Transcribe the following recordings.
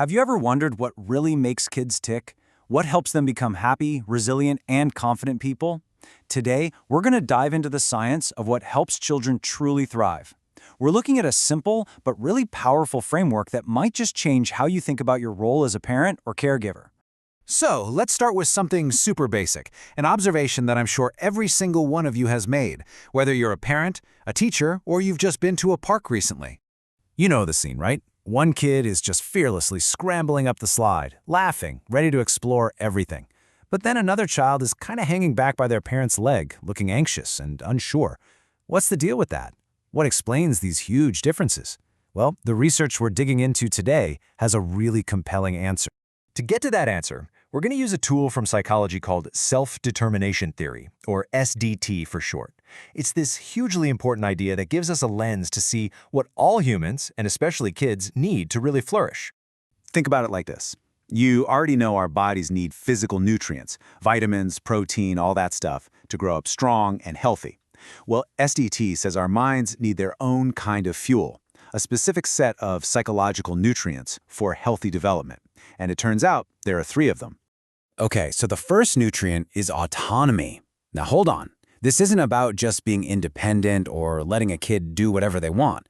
Have you ever wondered what really makes kids tick? What helps them become happy, resilient, and confident people? Today, we're going to dive into the science of what helps children truly thrive. We're looking at a simple but really powerful framework that might just change how you think about your role as a parent or caregiver. So, let's start with something super basic, an observation that I'm sure every single one of you has made, whether you're a parent, a teacher, or you've just been to a park recently. You know the scene, right? One kid is just fearlessly scrambling up the slide, laughing, ready to explore everything. But then another child is kind of hanging back by their parent's leg, looking anxious and unsure. What's the deal with that? What explains these huge differences? Well, the research we're digging into today has a really compelling answer. To get to that answer, we're going to use a tool from psychology called self-determination theory, or SDT for short. It's this hugely important idea that gives us a lens to see what all humans, and especially kids, need to really flourish. Think about it like this. You already know our bodies need physical nutrients, vitamins, protein, all that stuff, to grow up strong and healthy. Well, SDT says our minds need their own kind of fuel, a specific set of psychological nutrients for healthy development. And it turns out there are 3 of them. Okay, so the first nutrient is autonomy. Now hold on. This isn't about just being independent or letting a kid do whatever they want.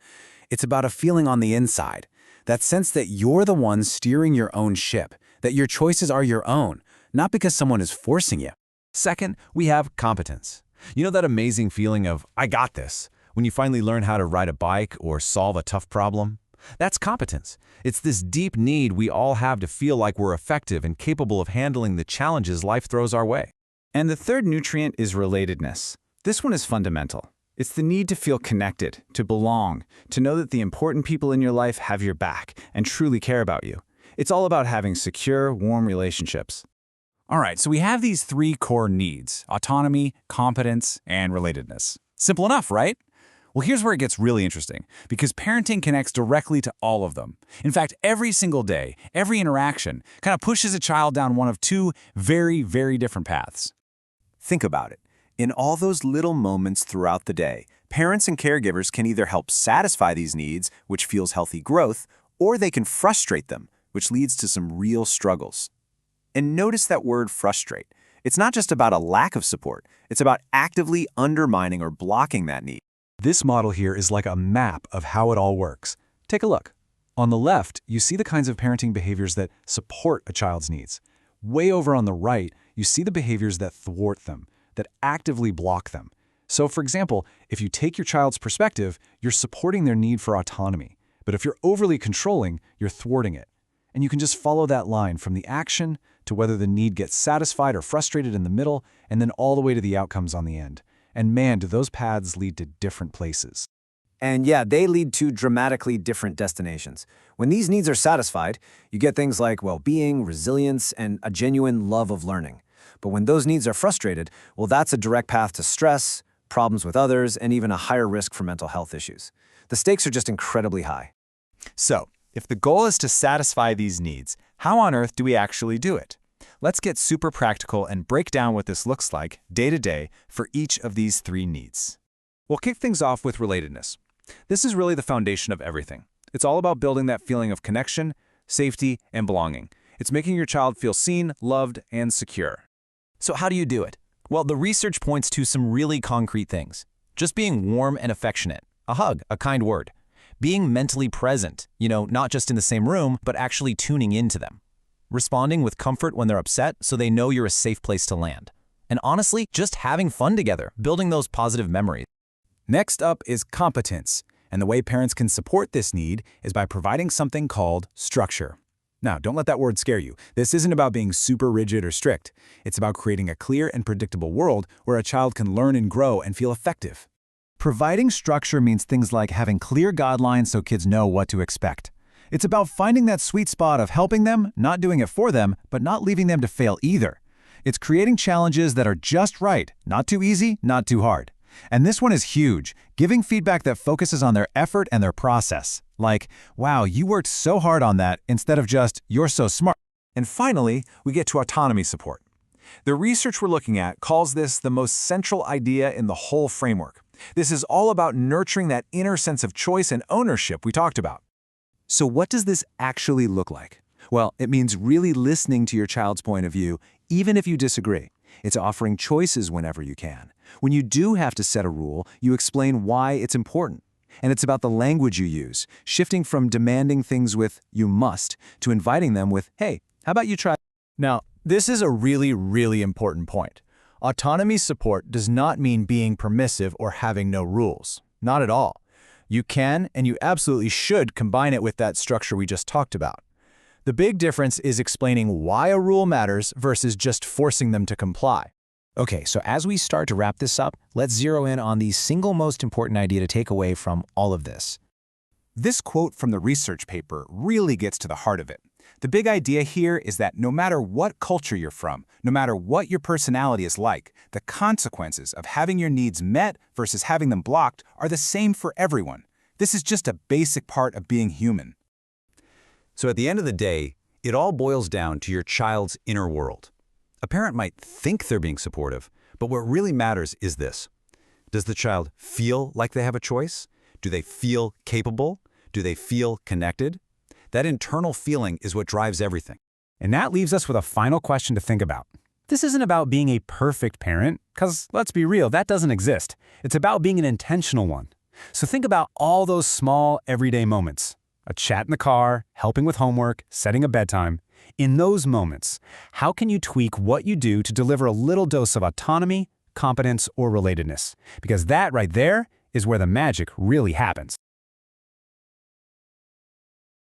It's about a feeling on the inside, that sense that you're the one steering your own ship, that your choices are your own, not because someone is forcing you. Second, we have competence. You know that amazing feeling of, I got this, when you finally learn how to ride a bike or solve a tough problem? That's competence. It's this deep need we all have to feel like we're effective and capable of handling the challenges life throws our way. And the third nutrient is relatedness. This one is fundamental. It's the need to feel connected, to belong, to know that the important people in your life have your back and truly care about you. It's all about having secure, warm relationships. All right, so we have these 3 core needs: autonomy, competence, and relatedness. Simple enough, right? Well, here's where it gets really interesting, because parenting connects directly to all of them. In fact, every single day, every interaction kind of pushes a child down one of 2 very, very different paths. Think about it. In all those little moments throughout the day, parents and caregivers can either help satisfy these needs, which fuels healthy growth, or they can frustrate them, which leads to some real struggles. And notice that word frustrate. It's not just about a lack of support. It's about actively undermining or blocking that need. This model here is like a map of how it all works. Take a look. On the left, you see the kinds of parenting behaviors that support a child's needs. Way over on the right, you see the behaviors that thwart them, that actively block them. So, for example, if you take your child's perspective, you're supporting their need for autonomy. But if you're overly controlling, you're thwarting it. And you can just follow that line from the action to whether the need gets satisfied or frustrated in the middle, and then all the way to the outcomes on the end. And man, do those paths lead to different places. And yeah, they lead to dramatically different destinations. When these needs are satisfied, you get things like well-being, resilience, and a genuine love of learning. But when those needs are frustrated, well, that's a direct path to stress, problems with others, and even a higher risk for mental health issues. The stakes are just incredibly high. So, if the goal is to satisfy these needs, how on earth do we actually do it? Let's get super practical and break down what this looks like day to day for each of these 3 needs. We'll kick things off with relatedness. This is really the foundation of everything. It's all about building that feeling of connection, safety, and belonging. It's making your child feel seen, loved, and secure. So how do you do it? Well, the research points to some really concrete things. Just being warm and affectionate, a hug, a kind word. Being mentally present, not just in the same room, but actually tuning into them. Responding with comfort when they're upset so they know you're a safe place to land. And honestly, just having fun together, building those positive memories. Next up is competence, and the way parents can support this need is by providing something called structure. Now, don't let that word scare you. This isn't about being super rigid or strict. It's about creating a clear and predictable world where a child can learn and grow and feel effective. Providing structure means things like having clear guidelines so kids know what to expect. It's about finding that sweet spot of helping them, not doing it for them, but not leaving them to fail either. It's creating challenges that are just right, not too easy, not too hard. And this one is huge, giving feedback that focuses on their effort and their process. Like, wow, you worked so hard on that, instead of just, you're so smart. And finally, we get to autonomy support. The research we're looking at calls this the most central idea in the whole framework. This is all about nurturing that inner sense of choice and ownership we talked about. So what does this actually look like? Well, it means really listening to your child's point of view, even if you disagree. It's offering choices whenever you can. When you do have to set a rule, you explain why it's important. And it's about the language you use, shifting from demanding things with "you must" to inviting them with "hey, how about you try?" Now, this is a really important point. Autonomy support does not mean being permissive or having no rules. Not at all. You can and you absolutely should combine it with that structure we just talked about. The big difference is explaining why a rule matters versus just forcing them to comply. Okay, so as we start to wrap this up, let's zero in on the single most important idea to take away from all of this. This quote from the research paper really gets to the heart of it. The big idea here is that no matter what culture you're from, no matter what your personality is like, the consequences of having your needs met versus having them blocked are the same for everyone. This is just a basic part of being human. So at the end of the day, it all boils down to your child's inner world. A parent might think they're being supportive, but what really matters is this. Does the child feel like they have a choice? Do they feel capable? Do they feel connected? That internal feeling is what drives everything. And that leaves us with a final question to think about. This isn't about being a perfect parent, because let's be real, that doesn't exist. It's about being an intentional one. So think about all those small, everyday moments. A chat in the car, helping with homework, setting a bedtime. In those moments, how can you tweak what you do to deliver a little dose of autonomy, competence, or relatedness? Because that right there is where the magic really happens.